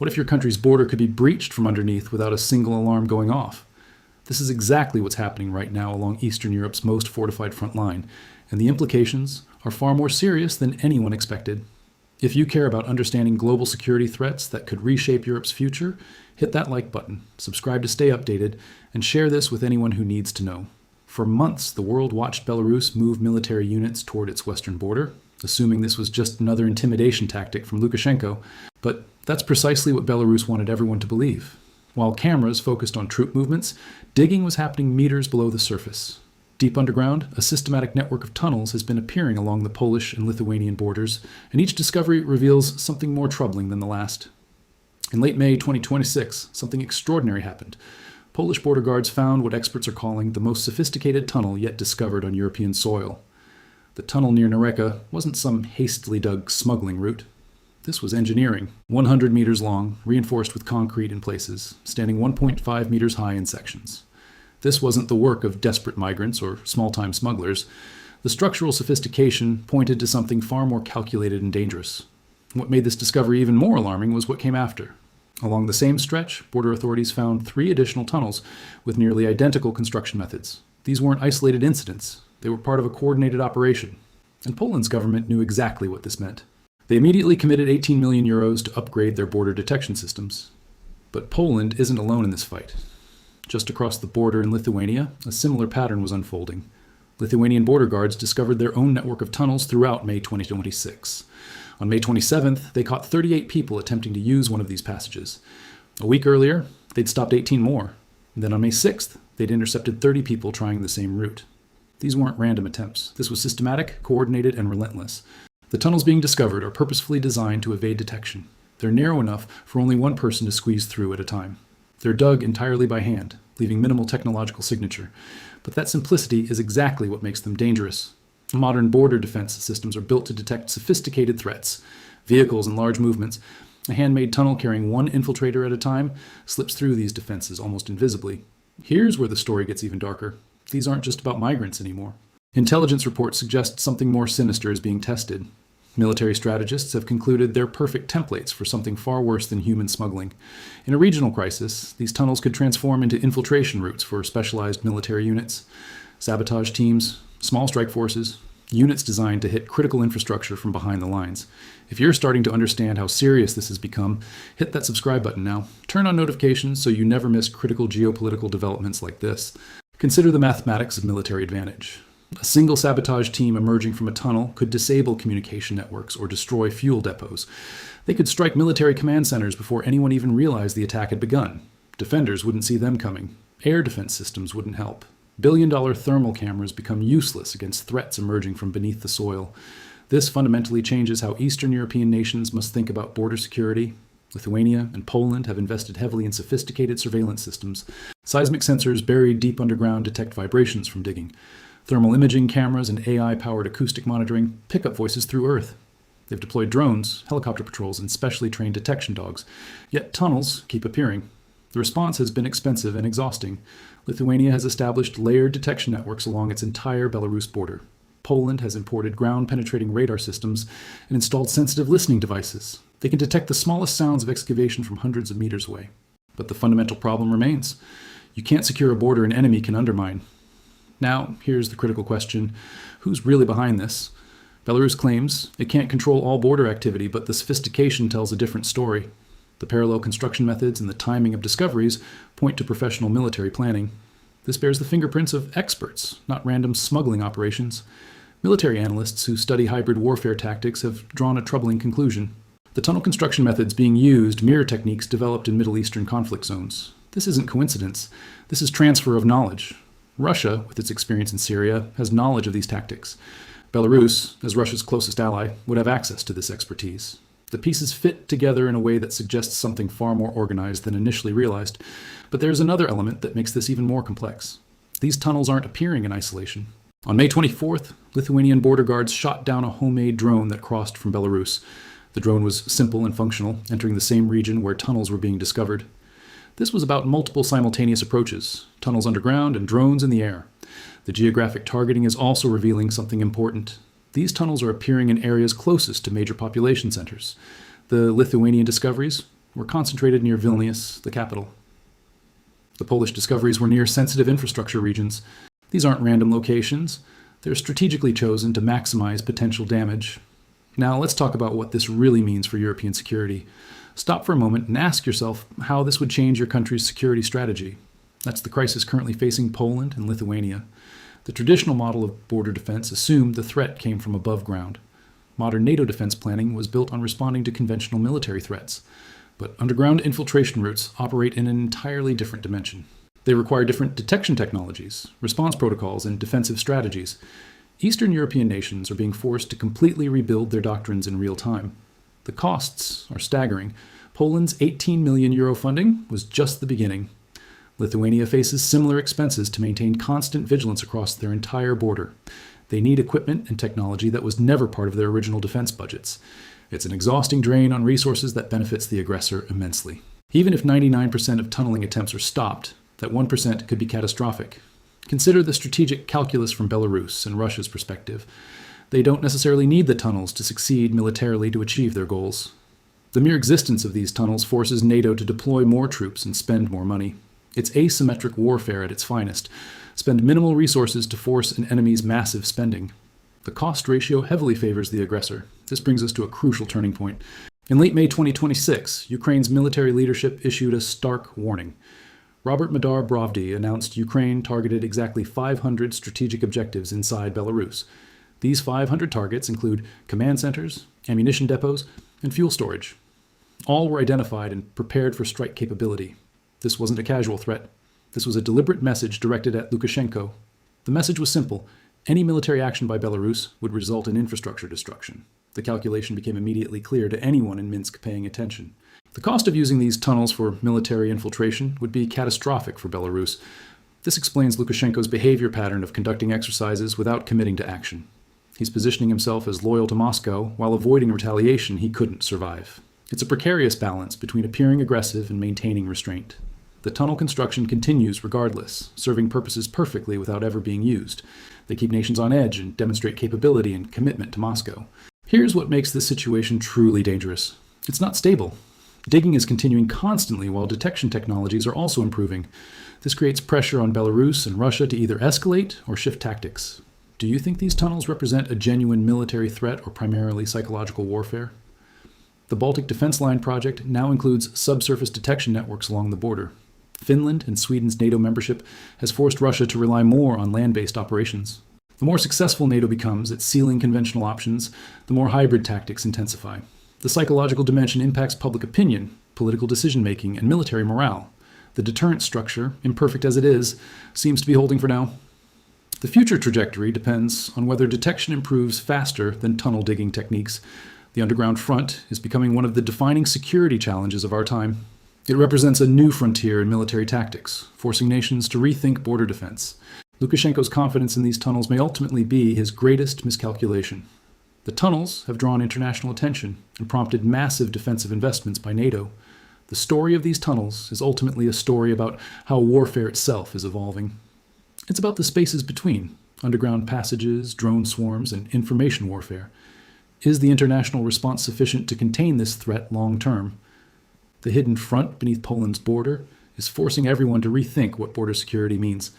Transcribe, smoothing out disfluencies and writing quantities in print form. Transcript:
What if your country's border could be breached from underneath without a single alarm going off? This is exactly what's happening right now along Eastern Europe's most fortified front line, and the implications are far more serious than anyone expected. If you care about understanding global security threats that could reshape Europe's future, hit that like button, subscribe to stay updated, and share this with anyone who needs to know. For months, the world watched Belarus move military units toward its western border, assuming this was just another intimidation tactic from Lukashenko, but that's precisely what Belarus wanted everyone to believe. While cameras focused on troop movements, digging was happening meters below the surface. Deep underground, a systematic network of tunnels has been appearing along the Polish and Lithuanian borders, and each discovery reveals something more troubling than the last. In late May 2026, something extraordinary happened. Polish border guards found what experts are calling the most sophisticated tunnel yet discovered on European soil. The tunnel near Nareka wasn't some hastily dug smuggling route. This was engineering, 100 meters long, reinforced with concrete in places, standing 1.5 meters high in sections. This wasn't the work of desperate migrants or small-time smugglers. The structural sophistication pointed to something far more calculated and dangerous. What made this discovery even more alarming was what came after. Along the same stretch, border authorities found 3 additional tunnels with nearly identical construction methods. These weren't isolated incidents. They were part of a coordinated operation. And Poland's government knew exactly what this meant. They immediately committed 18 million euros to upgrade their border detection systems. But Poland isn't alone in this fight. Just across the border in Lithuania, a similar pattern was unfolding. Lithuanian border guards discovered their own network of tunnels throughout May 2026. On May 27th, they caught 38 people attempting to use one of these passages. A week earlier, they'd stopped 18 more. And then on May 6th, they'd intercepted 30 people trying the same route. These weren't random attempts. This was systematic, coordinated, and relentless. The tunnels being discovered are purposefully designed to evade detection. They're narrow enough for only one person to squeeze through at a time. They're dug entirely by hand, leaving minimal technological signature. But that simplicity is exactly what makes them dangerous. Modern border defense systems are built to detect sophisticated threats, vehicles and large movements. A handmade tunnel carrying one infiltrator at a time slips through these defenses almost invisibly. Here's where the story gets even darker. These aren't just about migrants anymore. Intelligence reports suggest something more sinister is being tested. Military strategists have concluded they're perfect templates for something far worse than human smuggling. In a regional crisis, these tunnels could transform into infiltration routes for specialized military units, sabotage teams, small strike forces, units designed to hit critical infrastructure from behind the lines. If you're starting to understand how serious this has become, hit that subscribe button now. Turn on notifications so you never miss critical geopolitical developments like this. Consider the mathematics of military advantage. A single sabotage team emerging from a tunnel could disable communication networks or destroy fuel depots. They could strike military command centers before anyone even realized the attack had begun. Defenders wouldn't see them coming. Air defense systems wouldn't help. Billion-dollar thermal cameras become useless against threats emerging from beneath the soil. This fundamentally changes how Eastern European nations must think about border security. Lithuania and Poland have invested heavily in sophisticated surveillance systems. Seismic sensors buried deep underground detect vibrations from digging. Thermal imaging cameras and AI-powered acoustic monitoring pick up voices through Earth. They've deployed drones, helicopter patrols, and specially trained detection dogs. Yet tunnels keep appearing. The response has been expensive and exhausting. Lithuania has established layered detection networks along its entire Belarus border. Poland has imported ground-penetrating radar systems and installed sensitive listening devices. They can detect the smallest sounds of excavation from hundreds of meters away. But the fundamental problem remains. You can't secure a border an enemy can undermine. Now, here's the critical question. Who's really behind this? Belarus claims it can't control all border activity, but the sophistication tells a different story. The parallel construction methods and the timing of discoveries point to professional military planning. This bears the fingerprints of experts, not random smuggling operations. Military analysts who study hybrid warfare tactics have drawn a troubling conclusion. The tunnel construction methods being used mirror techniques developed in Middle Eastern conflict zones. This isn't coincidence. This is transfer of knowledge. Russia, with its experience in Syria, has knowledge of these tactics. Belarus, as Russia's closest ally, would have access to this expertise. The pieces fit together in a way that suggests something far more organized than initially realized. But there's another element that makes this even more complex. These tunnels aren't appearing in isolation. On May 24th, Lithuanian border guards shot down a homemade drone that crossed from Belarus. The drone was simple and functional, entering the same region where tunnels were being discovered. This was about multiple simultaneous approaches, tunnels underground and drones in the air. The geographic targeting is also revealing something important. These tunnels are appearing in areas closest to major population centers. The Lithuanian discoveries, were concentrated near Vilnius, the capital. The Polish discoveries were near sensitive infrastructure regions. These aren't random locations. They're strategically chosen to maximize potential damage. Now let's talk about what this really means for European security. Stop for a moment and ask yourself how this would change your country's security strategy. That's the crisis currently facing Poland and Lithuania. The traditional model of border defense assumed the threat came from above ground. Modern NATO defense planning was built on responding to conventional military threats. But underground infiltration routes operate in an entirely different dimension. They require different detection technologies, response protocols, and defensive strategies. Eastern European nations are being forced to completely rebuild their doctrines in real time. The costs are staggering. Poland's €18 million funding was just the beginning. Lithuania faces similar expenses to maintain constant vigilance across their entire border. They need equipment and technology that was never part of their original defense budgets. It's an exhausting drain on resources that benefits the aggressor immensely. Even if 99% of tunneling attempts are stopped, that 1% could be catastrophic. Consider the strategic calculus from Belarus and Russia's perspective. They don't necessarily need the tunnels to succeed militarily to achieve their goals. The mere existence of these tunnels forces NATO to deploy more troops and spend more money. It's asymmetric warfare at its finest. Spend minimal resources to force an enemy's massive spending. The cost ratio heavily favors the aggressor. This brings us to a crucial turning point. In late May 2026, Ukraine's military leadership issued a stark warning. Robert Madar Brovdi announced Ukraine targeted exactly 500 strategic objectives inside Belarus. These 500 targets include command centers, ammunition depots, and fuel storage. All were identified and prepared for strike capability. This wasn't a casual threat. This was a deliberate message directed at Lukashenko. The message was simple. Any military action by Belarus would result in infrastructure destruction. The calculation became immediately clear to anyone in Minsk paying attention. The cost of using these tunnels for military infiltration would be catastrophic for Belarus. This explains Lukashenko's behavior pattern of conducting exercises without committing to action. He's positioning himself as loyal to Moscow while avoiding retaliation he couldn't survive. It's a precarious balance between appearing aggressive and maintaining restraint. The tunnel construction continues regardless, serving purposes perfectly without ever being used. They keep nations on edge and demonstrate capability and commitment to Moscow. Here's what makes this situation truly dangerous. It's not stable. Digging is continuing constantly while detection technologies are also improving. This creates pressure on Belarus and Russia to either escalate or shift tactics. Do you think these tunnels represent a genuine military threat or primarily psychological warfare? The Baltic Defense Line project now includes subsurface detection networks along the border. Finland and Sweden's NATO membership has forced Russia to rely more on land-based operations. The more successful NATO becomes at sealing conventional options, the more hybrid tactics intensify. The psychological dimension impacts public opinion, political decision-making, and military morale. The deterrent structure, imperfect as it is, seems to be holding for now. The future trajectory depends on whether detection improves faster than tunnel digging techniques. The underground front is becoming one of the defining security challenges of our time. It represents a new frontier in military tactics, forcing nations to rethink border defense. Lukashenko's confidence in these tunnels may ultimately be his greatest miscalculation. The tunnels have drawn international attention and prompted massive defensive investments by NATO. The story of these tunnels is ultimately a story about how warfare itself is evolving. It's about the spaces between, underground passages, drone swarms, and information warfare. Is the international response sufficient to contain this threat long term? The hidden front beneath Poland's border is forcing everyone to rethink what border security means.